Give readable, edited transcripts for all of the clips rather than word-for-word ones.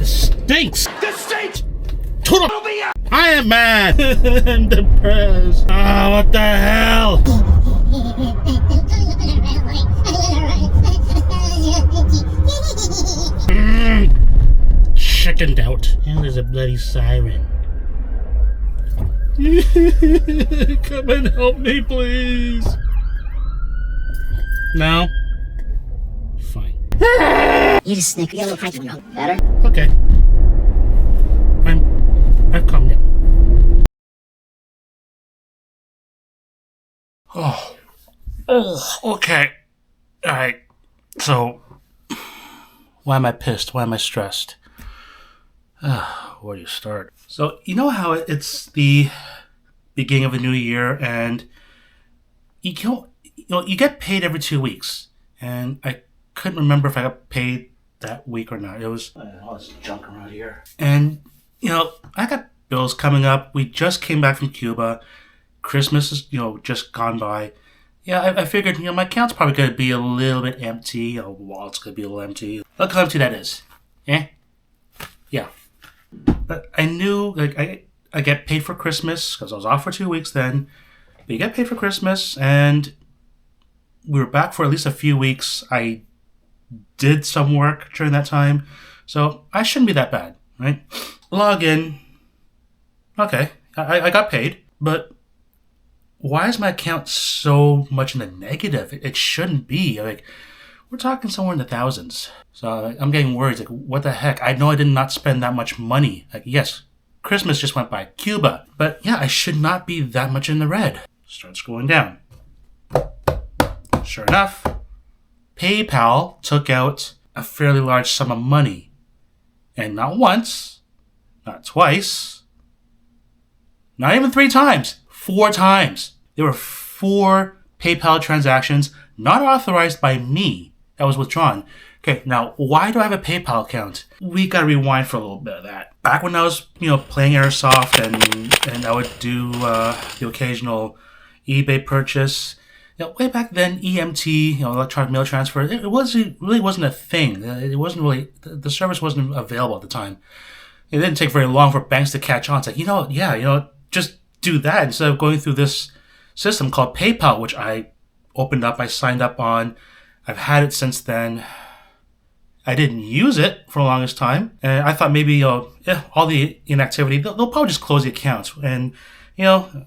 This stinks! This stinks! I am mad! I'm depressed. Oh, what the hell? Chickened out. And there's a bloody siren. Come and help me, please. No? Fine. You just snicker. You got a little cranky. Better? Okay. I've calmed down. Oh. Okay. Alright. So, why am I pissed? Why am I stressed? Where do you start? So, you know how it's the beginning of a new year and you get paid every 2 weeks. And I couldn't remember if I got paid that week or not. It was all this junk around here. And, I got bills coming up. We just came back from Cuba. Christmas is, just gone by. Yeah, I figured, my account's probably going to be a little bit empty. The wallet's going to be a little empty. Look how empty that is. Eh? Yeah. But I knew, I get paid for Christmas, because I was off for 2 weeks then. But you get paid for Christmas, and we were back for at least a few weeks. I did some work during that time, so I shouldn't be that bad, right? Log in. Okay, I got paid, but why is my account so much in the negative? It shouldn't be. We're talking somewhere in the thousands. So I'm getting worried. What the heck? I know I did not spend that much money. Yes, Christmas just went by. Cuba. But yeah, I should not be that much in the red. Start scrolling down. Sure enough, PayPal took out a fairly large sum of money. And not once, not twice, not even 3 times, 4 times. There were 4 PayPal transactions not authorized by me that was withdrawn. Okay, now why do I have a PayPal account? We gotta rewind for a little bit of that. Back when I was, playing Airsoft and I would do the occasional eBay purchase. Way back then, EMT, electronic mail transfer, it really wasn't a thing. It wasn't really, the service wasn't available at the time. It didn't take very long for banks to catch on. It's like, just do that instead of going through this system called PayPal, which I opened up, I signed up on. I've had it since then. I didn't use it for the longest time. And I thought maybe, all the inactivity, they'll probably just close the accounts. And,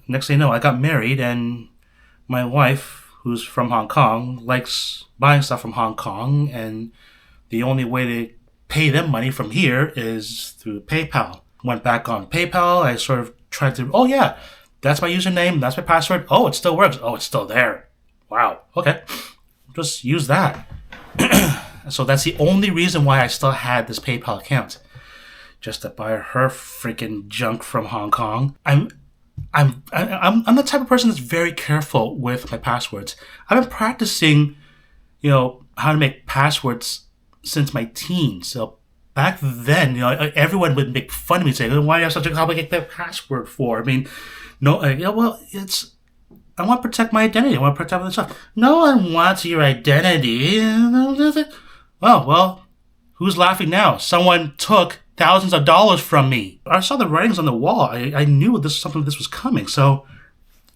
next thing you know, I got married and my wife, who's from Hong Kong, likes buying stuff from Hong Kong, and the only way to pay them money from here is through PayPal. Went back on PayPal, I sort of tried to, that's my username, that's my password, it still works, it's still there. Wow, okay, just use that. So that's the only reason why I still had this PayPal account. Just to buy her freaking junk from Hong Kong. I'm the type of person that's very careful with my passwords. I've been practicing, how to make passwords since my teens. So back then, everyone would make fun of me, saying, "Why do you have such a complicated password for?" I mean, no, I want to protect my identity. I want to protect other stuff. No one wants your identity. Well, who's laughing now? Someone took thousands of dollars from me. I saw the writings on the wall. I knew something of this was coming. So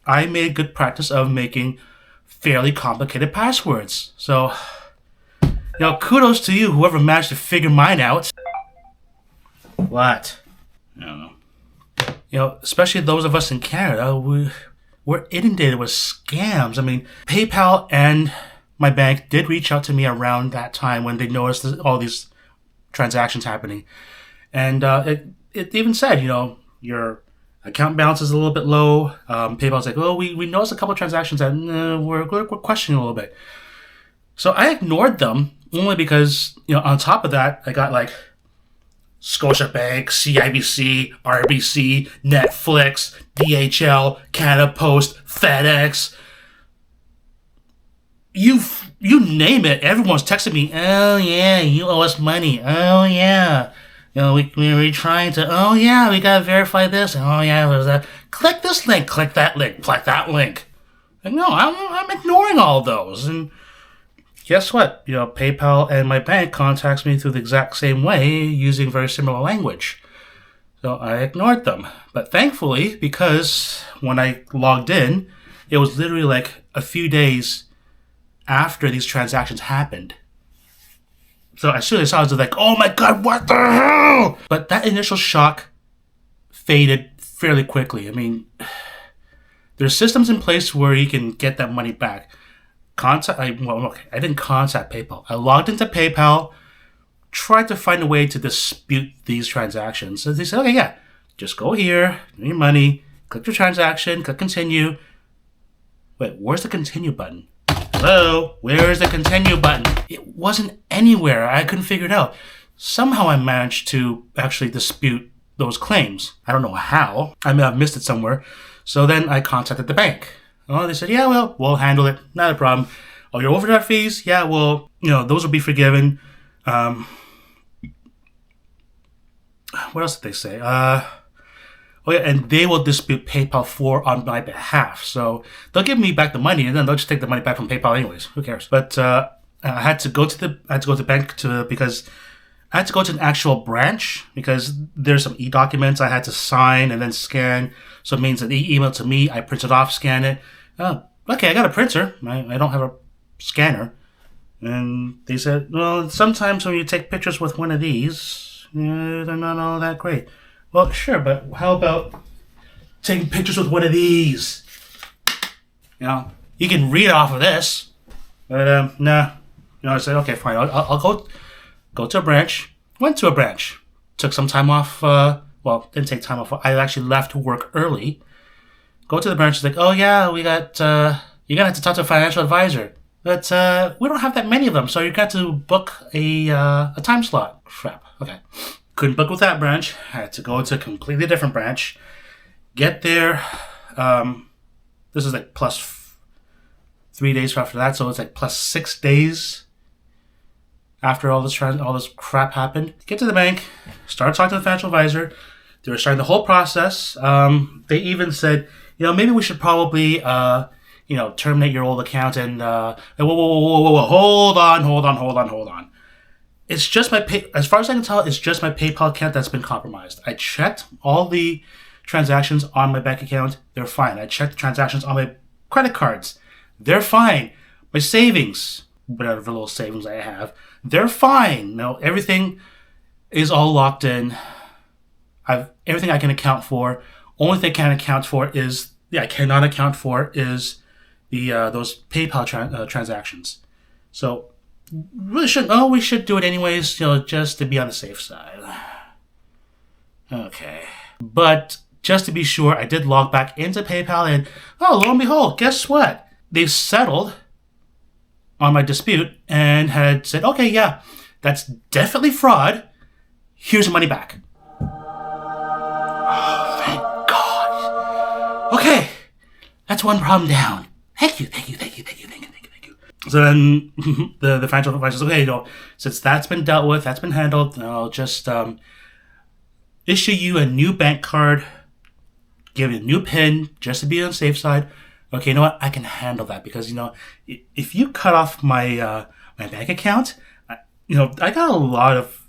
I made good practice of making fairly complicated passwords. So, kudos to you, whoever managed to figure mine out. What? I don't know. Especially those of us in Canada, we're inundated with scams. I mean, PayPal and my bank did reach out to me around that time when they noticed all these transactions happening. And it even said, your account balance is a little bit low. PayPal's like, we noticed a couple of transactions that we're questioning a little bit. So I ignored them only because, on top of that, I got like Scotiabank, CIBC, RBC, Netflix, DHL, Canada Post, FedEx. You name it, everyone's texting me, "Oh yeah, you owe us money. Oh yeah. We're trying to, we gotta verify this. Oh yeah, there's that. Click this link, click that link, click that link." And no, I'm ignoring all those. And, guess what? PayPal and my bank contacts me through the exact same way using very similar language. So I ignored them. But thankfully, because when I logged in, it was literally like a few days after these transactions happened. So as soon as I was like, oh my God, what the hell? But that initial shock faded fairly quickly. I mean, there's systems in place where you can get that money back. I didn't contact PayPal. I logged into PayPal, tried to find a way to dispute these transactions. So they said, okay, yeah, just go here, give me your money, click your transaction, click continue. Wait, where's the continue button? Hello? Where's the continue button? It wasn't anywhere. I couldn't figure it out. Somehow I managed to actually dispute those claims. I don't know how. I may have missed it somewhere. So then I contacted the bank. Oh, they said, yeah, well, we'll handle it. Not a problem. Oh, your overdraft fees? Yeah, well, those will be forgiven. What else did they say? Oh yeah, and they will dispute PayPal on my behalf. So they'll give me back the money, and then they'll just take the money back from PayPal anyways. Who cares? But I had to go to the bank because I had to go to an actual branch because there's some e-documents I had to sign and then scan. So it means that they email to me, I print it off, scan it. Oh, okay, I got a printer. I don't have a scanner. And they said, well, sometimes when you take pictures with one of these, they're not all that great. Well, sure, but how about taking pictures with one of these? You can read off of this. But, nah. I said, okay, fine. I'll go to a branch. Went to a branch. Took some time off. Didn't take time off. I actually left work early. Go to the branch. It's like, oh, yeah, you're going to have to talk to a financial advisor. But we don't have that many of them, so you got to book a time slot. Crap. Okay. Couldn't book with that branch. I had to go to a completely different branch. Get there. This is like plus 3 days after that, so it's like plus 6 days after all this crap happened. Get to the bank. Started talking to the financial advisor. They were starting the whole process. They even said, maybe we should probably, terminate your old account and, whoa, hold on. It's just as far as I can tell, it's just my PayPal account that's been compromised. I checked all the transactions on my bank account. They're fine. I checked the transactions on my credit cards. They're fine. My savings, whatever little savings I have, they're fine. No, everything is all locked in. Everything I can account for. Only thing I cannot account for is those PayPal transactions. So we should do it anyways, just to be on the safe side. Okay. But just to be sure, I did log back into PayPal and, lo and behold, guess what? They've settled on my dispute and had said, okay, yeah, that's definitely fraud. Here's your money back. Oh, thank God. Okay. That's one problem down. Thank you. So then the financial advisor says, okay, since that's been dealt with, that's been handled, I'll just issue you a new bank card, give you a new PIN, just to be on the safe side. Okay, you know what? I can handle that because, if you cut off my my bank account, I got a lot of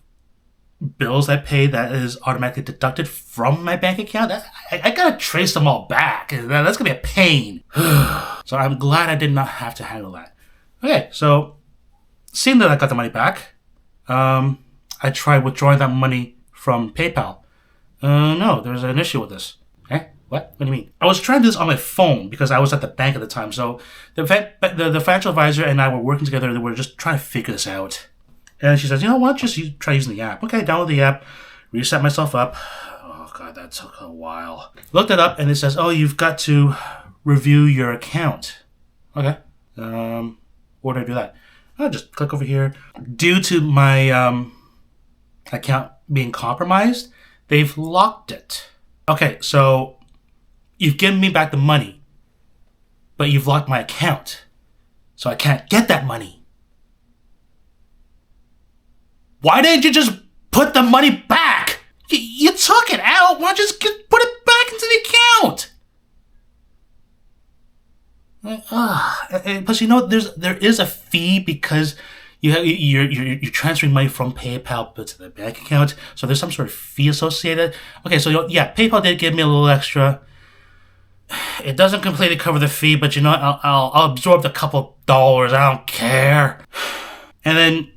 bills I pay that is automatically deducted from my bank account. I gotta trace them all back. That's gonna be a pain. So I'm glad I did not have to handle that. Okay, so seeing that I got the money back, I tried withdrawing that money from PayPal. No, there's an issue with this. What? What do you mean? I was trying to do this on my phone because I was at the bank at the time. So the financial advisor and I were working together and we were just trying to figure this out. And she says, why don't you just try using the app? Okay, download the app, reset myself up. Oh, God, that took a while. Looked it up and it says, you've got to review your account. Okay. Where do I do that? I'll just click over here. Due to my account being compromised, they've locked it. Okay, so you've given me back the money, but you've locked my account, so I can't get that money. Why didn't you just put the money back? You took it out. Why don't you just put it back into the account? Plus, there is a fee because you're transferring money from PayPal to the bank account, so there's some sort of fee associated. Okay, so yeah, PayPal did give me a little extra. It doesn't completely cover the fee, but I'll absorb the couple dollars. I don't care. And then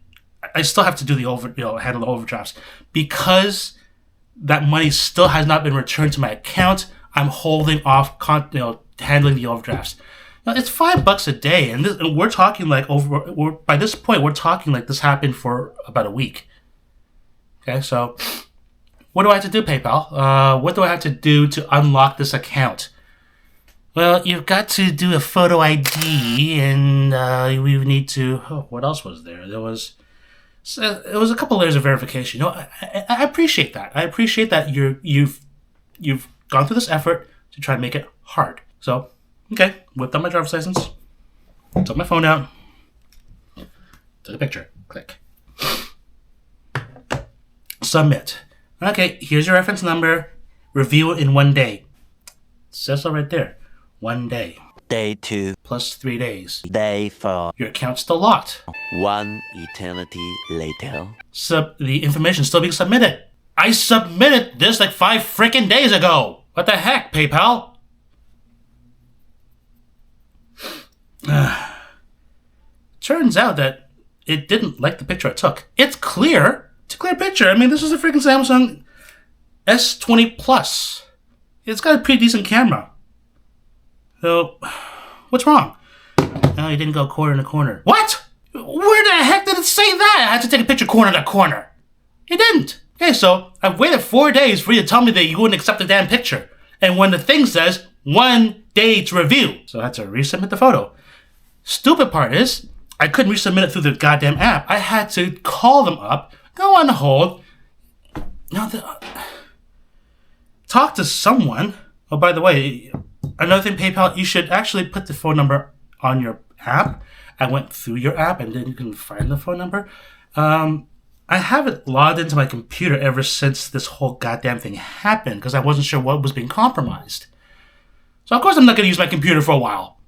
I still have to do handle the overdrafts because that money still has not been returned to my account. I'm holding off, handling the overdrafts. Now, it's $5 a day, and we're talking like by this point, we're talking like this happened for about a week. Okay, so what do I have to do, PayPal? What do I have to do to unlock this account? Well, you've got to do a photo ID, and we need to. Oh, what else was there? It was a couple layers of verification. I appreciate that. I appreciate that you've gone through this effort to try to make it hard. So. Okay, whipped out my driver's license, took my phone out, took a picture, click. Submit. Okay, here's your reference number, review it in 1 day. It says so right there, 1 day. Day 2. Plus 3 days. Day 4. Your account's still locked. 1 eternity later. The information's still being submitted. I submitted this like 5 freaking days ago. What the heck, PayPal? Turns out that it didn't like the picture I took. It's clear. It's a clear picture. I mean, this is a freaking Samsung S20 Plus. It's got a pretty decent camera. So, what's wrong? No, you didn't go corner to corner. What? Where the heck did it say that? I had to take a picture corner to corner. It didn't. Okay, so I've waited 4 days for you to tell me that you wouldn't accept the damn picture. And when the thing says 1 day to review, so I had to resubmit the photo. Stupid part is, I couldn't resubmit it through the goddamn app. I had to call them up, go on hold, talk to someone. Oh, by the way, another thing, PayPal, you should actually put the phone number on your app. I went through your app and then you can find the phone number. I haven't logged into my computer ever since this whole goddamn thing happened because I wasn't sure what was being compromised. So of course I'm not going to use my computer for a while.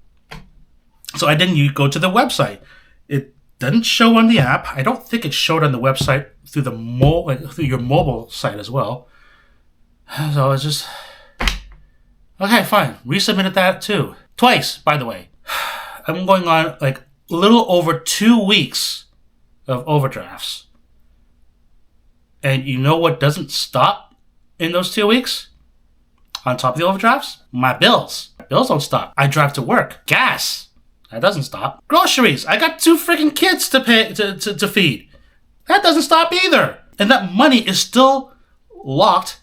So I didn't go to the website. It doesn't show on the app. I don't think it showed on the website through through your mobile site as well. So it's just... Okay, fine. Resubmitted that too. Twice, by the way. I'm going on like a little over 2 weeks of overdrafts. And you know what doesn't stop in those 2 weeks? On top of the overdrafts? My bills. My bills don't stop. I drive to work. Gas. That doesn't stop. Groceries. I got 2 freaking kids to pay to feed. That doesn't stop either. And that money is still locked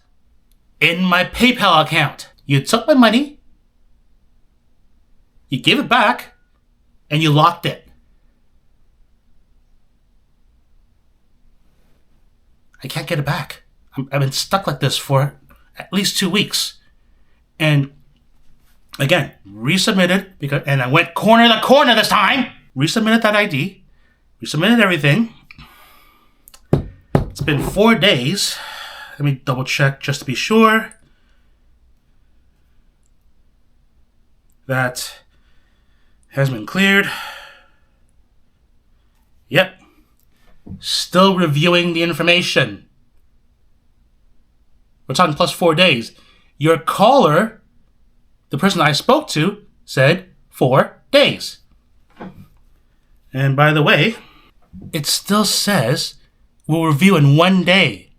in my PayPal account. You took my money, you gave it back, and you locked it. I can't get it back. I've been stuck like this for at least 2 weeks. And again, resubmitted, and I went corner to corner this time. Resubmitted that ID, resubmitted everything. It's been 4 days. Let me double check just to be sure. That has been cleared. Yep. Still reviewing the information. We're talking plus 4 days. Your caller, the person I spoke to, said 4 days. And by the way, it still says we'll review in 1 day.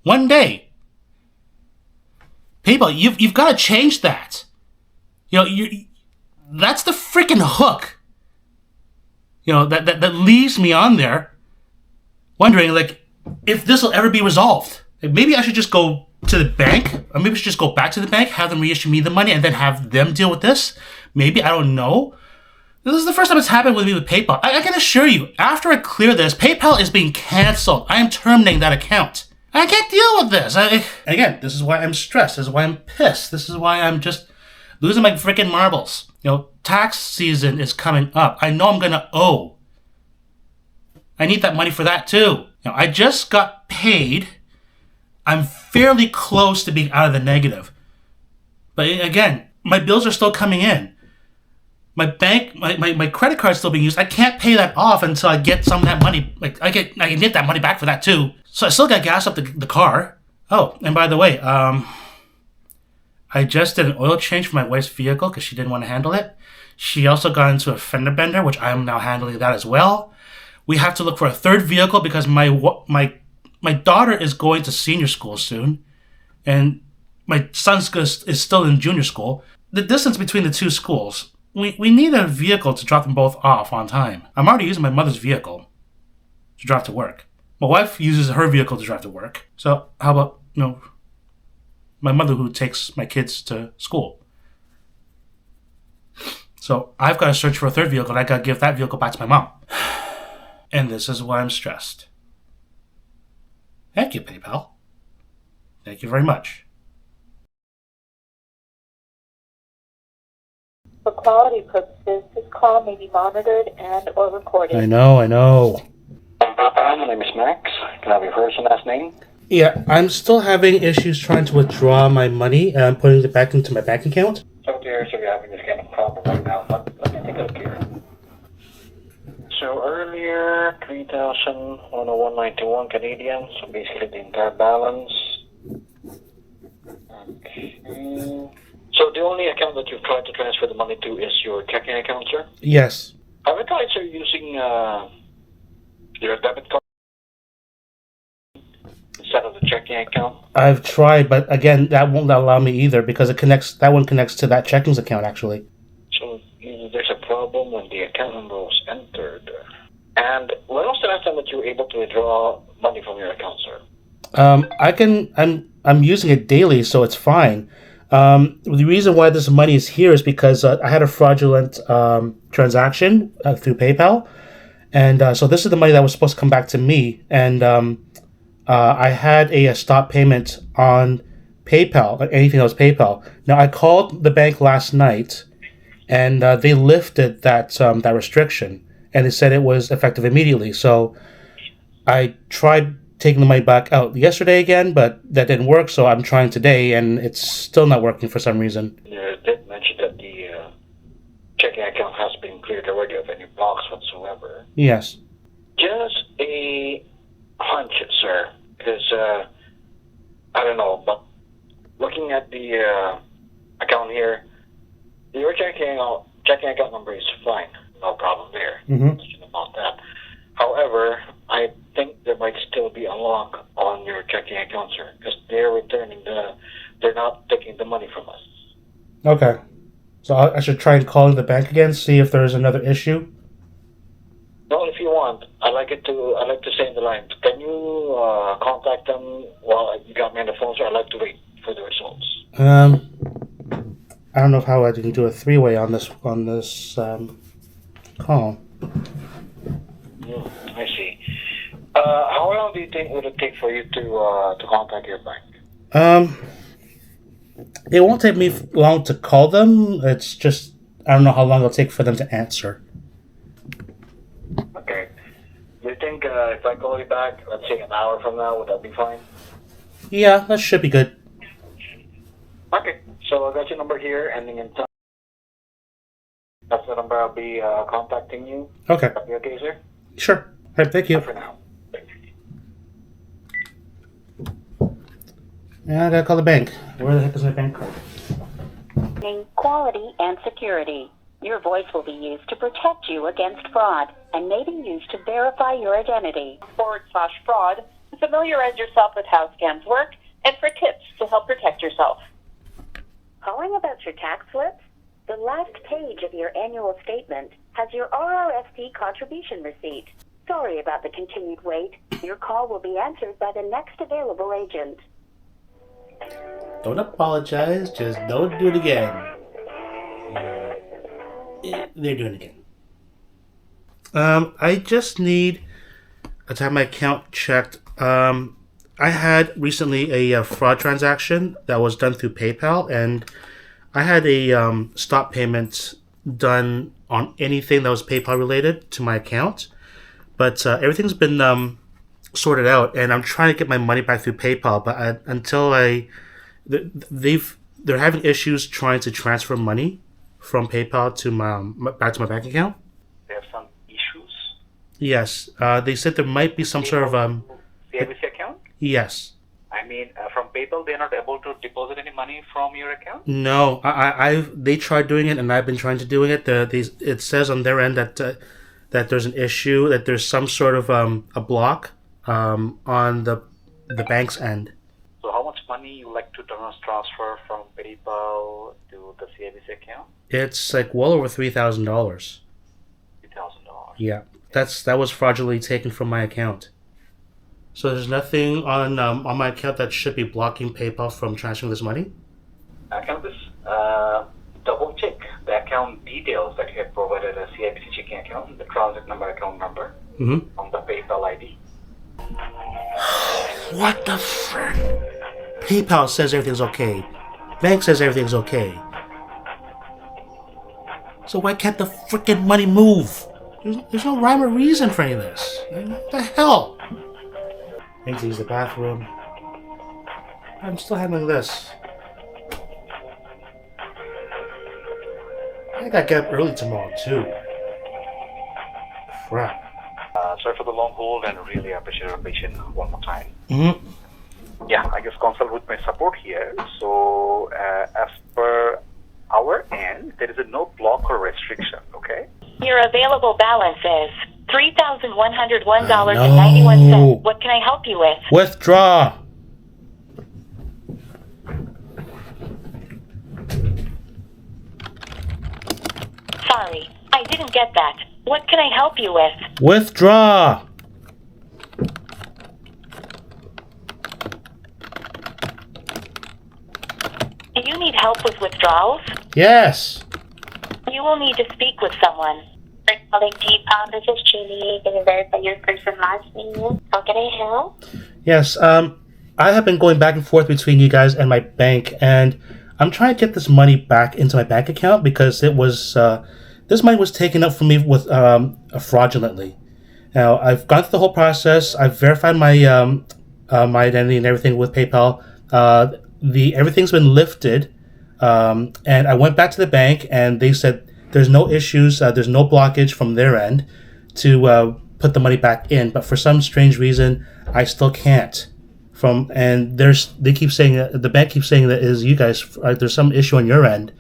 1 day. PayPal, you've got to change that. That's the freaking hook. That leaves me on there wondering, like, if this will ever be resolved. Like, maybe I should just go to the bank, or maybe I should just go back to the bank, have them reissue me the money, and then have them deal with this. Maybe, I don't know. This is the first time it's happened with me with PayPal. I can assure you, after I clear this, PayPal is being canceled. I am terminating that account. I can't deal with this. Again, this is why I'm stressed. This is why I'm pissed. This is why I'm just losing my freaking marbles. Tax season is coming up. I know I'm going to owe. I need that money for that too. I just got paid. I'm fairly close to being out of the negative. But again, my bills are still coming in. my credit card's still being used. I can't pay that off until I get some of that money. Like I can get that money back for that too. So I still got gas up the car. Oh, and by the way, I just did an oil change for my wife's vehicle because she didn't want to handle it. She also got into a fender bender, which I'm now handling that as well. We have to look for a third vehicle because my daughter is going to senior school soon, and my son is still in junior school. The distance between the two schools, we need a vehicle to drop them both off on time. I'm already using my mother's vehicle to drive to work. My wife uses her vehicle to drive to work. So how about, my mother who takes my kids to school? So I've got to search for a third vehicle, and I got to give that vehicle back to my mom. And this is why I'm stressed. Thank you, PayPal. Thank you very much. For quality purposes, this call may be monitored and or recorded. I know. My name is Max. Can I have your first and last name? Yeah, I'm still having issues trying to withdraw my money and putting it back into my bank account. So dear, so you're having this kind of problem right now. Let me take a look here. So earlier, 3,101.91 Canadian. So basically the entire balance. Okay. So the only account that you've tried to transfer the money to is your checking account, sir? Yes. Have you tried, sir, using your debit card instead of the checking account? I've tried, but again, that won't allow me either because that one connects to that checkings account actually. So there's a problem when the account number was entered. And when was the last time that you were able to withdraw money from your account, sir? I'm using it daily, so it's fine. The reason why this money is here is because I had a fraudulent transaction through PayPal, and so this is the money that was supposed to come back to me, and I had a stop payment on PayPal, anything that was PayPal. Now I called the bank last night, and they lifted that restriction, and they said it was effective immediately. So I tried taking the money back out yesterday again, but that didn't work, so I'm trying today, and it's still not working for some reason. You did mention that the checking account has been cleared already of any blocks whatsoever. Yes. Just a hunch, sir, because I don't know, but looking at the account here, your checking account number is fine, no problem there. Mm-hmm. About that. However, I think there might still be a lock on your checking account, sir, because they're not taking the money from us. Okay. So I should try and call the bank again, see if there's another issue? No, if you want, I like to stay in the line. Can you contact them while you got me on the phone, sir? I'd like to wait for the results. I don't know how I can do a three-way on this call. I see. How long do you think would it take for you to contact your bank? It won't take me long to call them. It's just I don't know how long it'll take for them to answer. Okay. Do you think if I call you back, let's say an hour from now, would that be fine? Yeah, that should be good. Okay. So I got your number here, ending in 10. That's the number I'll be contacting you. Okay. That'll be okay, sir? Sure. All right, thank you. For now. Yeah, I gotta call the bank. Where the heck is my bank card? Quality and security. Your voice will be used to protect you against fraud and may be used to verify your identity. /fraud. Familiarize yourself with how scams work and for tips to help protect yourself. Calling about your tax slips? The last page of your annual statement has your RRSP contribution receipt. Sorry about the continued wait. Your call will be answered by the next available agent. Don't apologize, just don't do it again. They're doing it again. I just need to have my account checked. I had recently a fraud transaction that was done through PayPal, and I had a stop payment done on anything that was PayPal related to my account, but everything's been sorted out, and I'm trying to get my money back through PayPal. But they're having issues trying to transfer money from PayPal to back to my bank account. They have some issues. Yes. They said there might be some sort of CIBC account? Yes. I mean, from PayPal, they're not able to deposit any money from your account? No, they tried doing it, and I've been trying to doing it. It says on their end that there's an issue, that there's some sort of a block on the bank's end. So how much money you like to transfer from PayPal to the CIBC account? It's like well over $3,000. $3,000. Yeah, that was fraudulently taken from my account. So there's nothing on my account that should be blocking PayPal from transferring this money? Can this double check the account details that you have provided a CIBC checking account, the transact number, account number, on the PayPal ID? What the frick? PayPal says everything's okay. Bank says everything's okay. So why can't the frickin' money move? There's no rhyme or reason for any of this. What the hell? I need to use the bathroom. I'm still handling this. I gotta get up early tomorrow, too. Crap. Sorry for the long hold, and really appreciate your patience one more time. Mm-hmm. Yeah, I just consult with my support here. So, as per our end, there is no block or restriction, okay? Your available balance is $3,101.91. What can I help you with? Withdraw! Sorry, I didn't get that. What can I help you with? Withdraw! Do you need help with withdrawals? Yes! You will need to speak with someone. For calling PayPal, this is Julie. Can you verify your first and last name? How can I help? Yes, I have been going back and forth between you guys and my bank, and I'm trying to get this money back into my bank account because it was, this money was taken up from me with, fraudulently. Now, I've gone through the whole process. I've verified my, my identity and everything with PayPal. Everything's been lifted, and I went back to the bank, and they said there's no issues, there's no blockage from their end to put the money back in. But for some strange reason, I still can't. They keep saying the bank keeps saying that it is you guys. There's some issue on your end.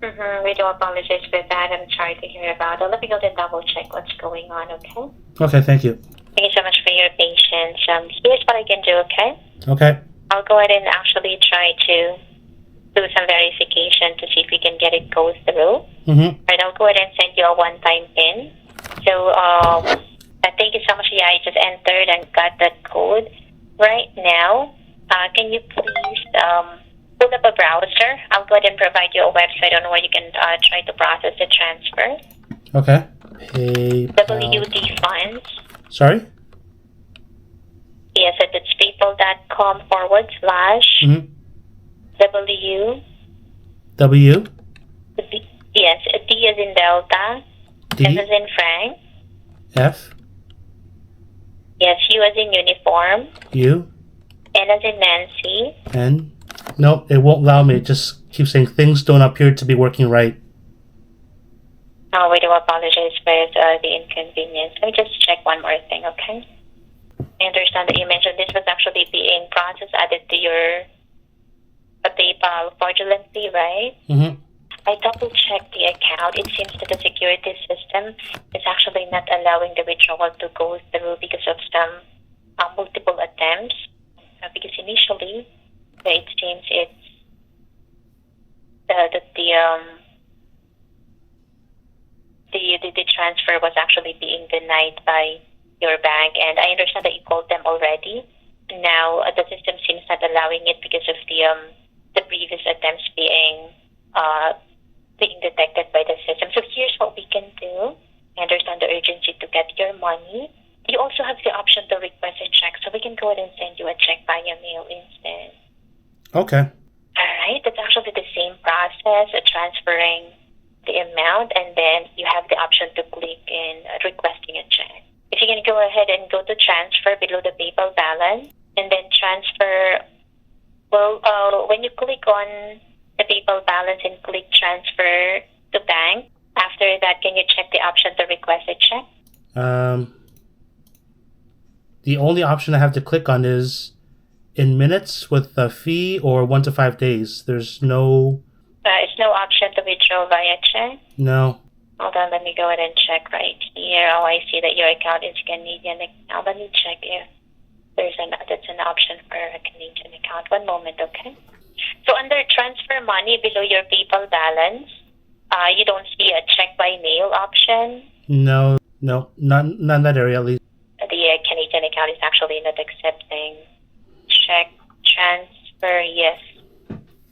We do apologize for that. I'm sorry to hear about it. Let me go and double check what's going on, okay? Okay, thank you. Thank you so much for your patience. Here's what I can do, okay? Okay. I'll go ahead and actually try to do some verification to see if we can get it go through. Right, I'll go ahead and send you a one-time PIN. So, thank you so much. Yeah, I just entered and got that code. Right now, can you please pull up a browser? I'll go ahead and provide you a website on where you can try to process the transfer. Okay. PayPal. WD funds. Sorry? Yes, it's paypal.com/. W. Yes, D as in Delta. D. F as in Frank. F. Yes, U as in uniform. U. N as in Nancy. N. Nope, it won't allow me. It just keeps saying things don't appear to be working right. Oh, we do apologize for the inconvenience. Let me just check one more thing, okay? I understand that you mentioned this was actually being processed, added to your PayPal fraudulently, right? I double-checked the account. It seems that the security system is actually not allowing the withdrawal to go through because of some multiple attempts. Because initially, it seems it's that the transfer was actually being denied by your bank, and I understand that you called them already. Now the system seems not allowing it because of the previous attempts being detected by the system. So here's what we can do. I understand the urgency to get your money. You also have the option to request a check, so we can go ahead and send you a check via mail instead. Okay. All right, that's actually the same process, transferring the amount, and then you have the option to click in requesting a check. If you can go ahead and go to transfer below the PayPal balance, and then transfer, when you click on the PayPal balance and click transfer to bank. After that, can you check the option to request a check? The only option I have to click on is in minutes with a fee or 1 to 5 days. There's no... There's no option to withdraw via check? No. Hold on, let me go ahead and check right here. Oh, I see that your account is Canadian account. Let me check if that's an option for a Canadian account. One moment, okay? So under transfer money below your PayPal balance, you don't see a check by mail option? No, not in that area at least. The Canadian account is actually not accepting check transfer. Yes,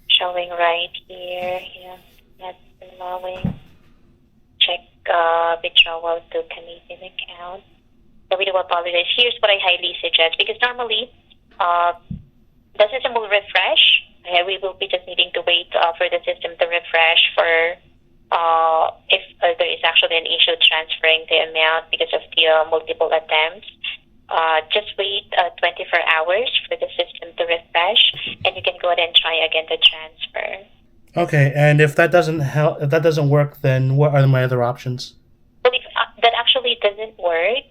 showing right here. Yeah, that's allowing check withdrawal to Canadian account. So we do apologize. Here's what I highly suggest, because normally the system will refresh. We will be just needing to wait for the system to refresh for if there is actually an issue transferring the amount because of the multiple attempts. Just wait 24 hours for the system to refresh, and you can go ahead and try again to transfer. Okay, and if that doesn't work, then what are my other options? Well, if that actually doesn't work,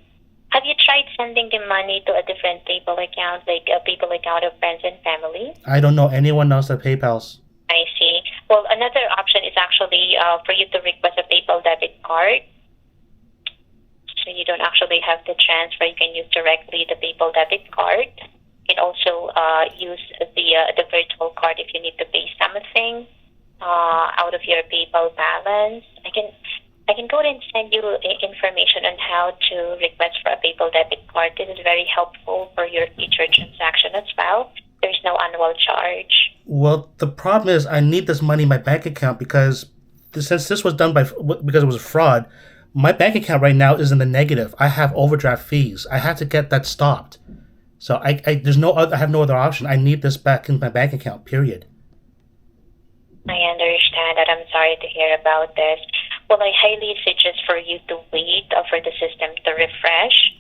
have you tried sending the money to a different PayPal account, like a PayPal account of friends and family? I don't know anyone else that PayPal's. I see. Well, another option is actually for you to request a PayPal debit card. So you don't actually have to transfer. You can use directly the PayPal debit card. You can also use the virtual card if you need to pay something out of your PayPal balance. I can go ahead and send you information on how to request for a PayPal debit card. This is very helpful for your future transaction as well. There's no annual charge. Well, the problem is I need this money in my bank account because since this was done because it was a fraud, my bank account right now is in the negative. I have overdraft fees. I have to get that stopped. So I have no other option. I need this back in my bank account, period. I understand that. I'm sorry to hear about this. Well, I highly suggest for you to wait for the system to refresh.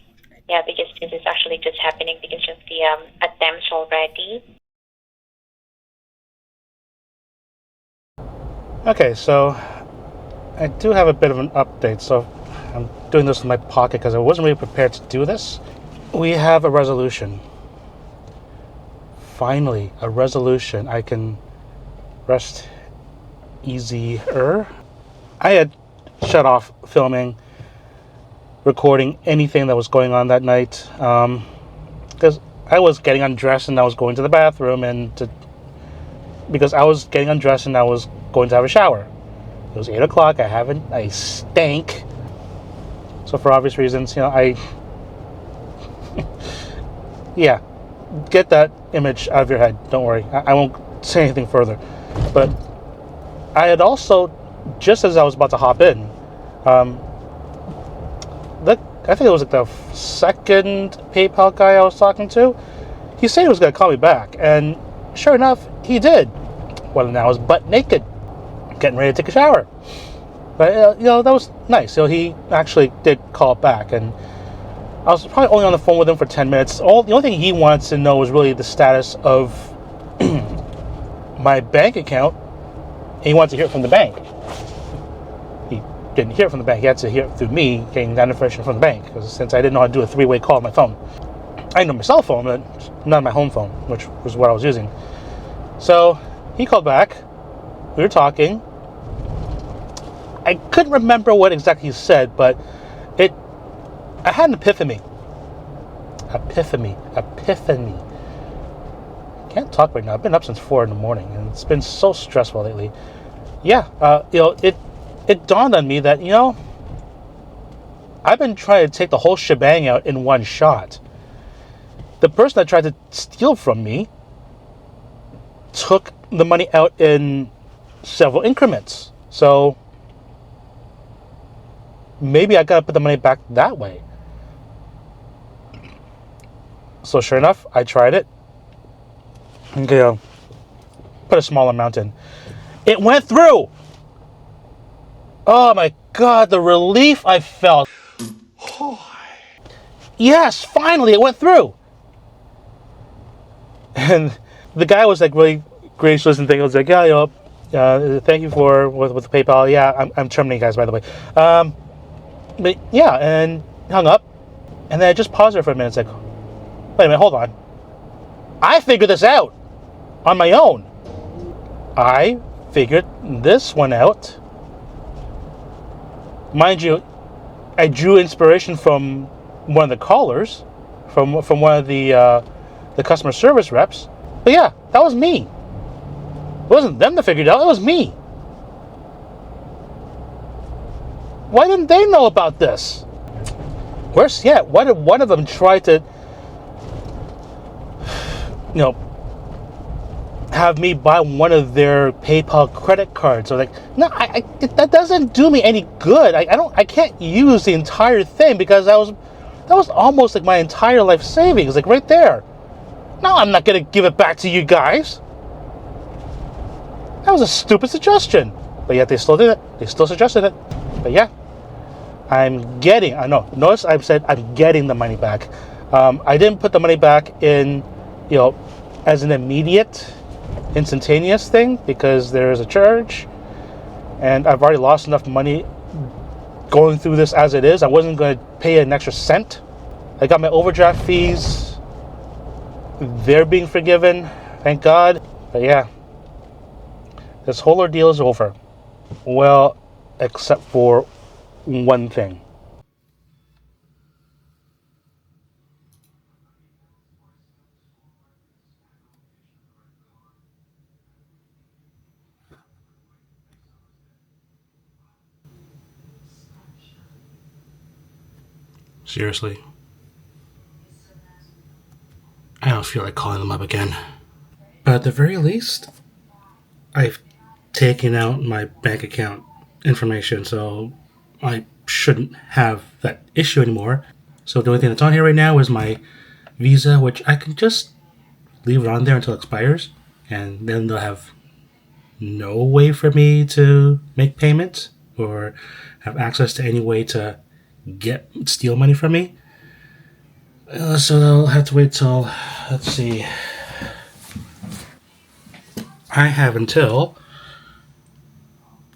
Yeah, because this is actually just happening because of the attempts already. Okay, so I do have a bit of an update. So I'm doing this in my pocket because I wasn't really prepared to do this. We have a resolution. Finally, a resolution. I can rest easier. I had shut off filming, recording anything that was going on that night because I was getting undressed and I was going to the bathroom because I was getting undressed and I was going to have a shower. It was 8 o'clock. I stank. So for obvious reasons, yeah, get that image out of your head. Don't worry. I won't say anything further. But I had also, just as I was about to hop in, I think it was like the second PayPal guy I was talking to. He said he was going to call me back, and sure enough, he did. Well, now I was butt naked, getting ready to take a shower. But that was nice. He actually did call back, and I was probably only on the phone with him for 10 minutes. The only thing he wanted to know was really the status of my bank account. And he wanted to hear it from the bank. He didn't hear it from the bank. He had to hear it through me getting that information from the bank, because since I didn't know how to do a three-way call on my phone. I know my cell phone, but not my home phone, which was what I was using. So he called back. We were talking. I couldn't remember what exactly he said, but I had an epiphany. Can't talk right now. I've been up since 4 a.m, and it's been so stressful lately. Yeah, it dawned on me that, I've been trying to take the whole shebang out in one shot. The person that tried to steal from me took the money out in several increments. So maybe I gotta put the money back that way. So sure enough, I tried it. Okay, put a small amount in. It went through! Oh my God, the relief I felt. Yes, finally it went through. And the guy was like really gracious and thing. I was like, yeah, Thank you for with the PayPal. Yeah, I'm terminating, guys, by the way. But yeah, and hung up. And then I just paused there for a minute. It's like, wait a minute, hold on. I figured this out on my own. I figured this one out. Mind you, I drew inspiration from one of the callers, from one of the customer service reps. But yeah, that was me. It wasn't them that figured it out. It was me. Why didn't they know about this? Worse yet, why did one of them try to, have me buy one of their PayPal credit cards? Or like, no, that doesn't do me any good. I can't use the entire thing because that was almost like my entire life savings, like right there. No, I'm not gonna give it back to you guys. That was a stupid suggestion, but yet they still did it. They still suggested it. But yeah, notice I've said I'm getting the money back. I didn't put the money back in, as an immediate, instantaneous thing because there is a charge, and I've already lost enough money going through this as it is. I wasn't going to pay an extra cent. I got my overdraft fees. They're being forgiven, thank God. But yeah, this whole ordeal is over. Well, except for one thing. Seriously, I don't feel like calling them up again. But at the very least, I've taken out my bank account information, so I shouldn't have that issue anymore. So the only thing that's on here right now is my Visa, which I can just leave it on there until it expires, and then they'll have no way for me to make payments or have access to any way to steal money from me. So they'll have to wait till, let's see, I have until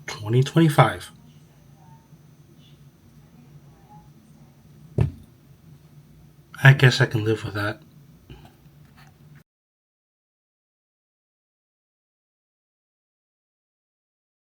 2025. I guess I can live with that.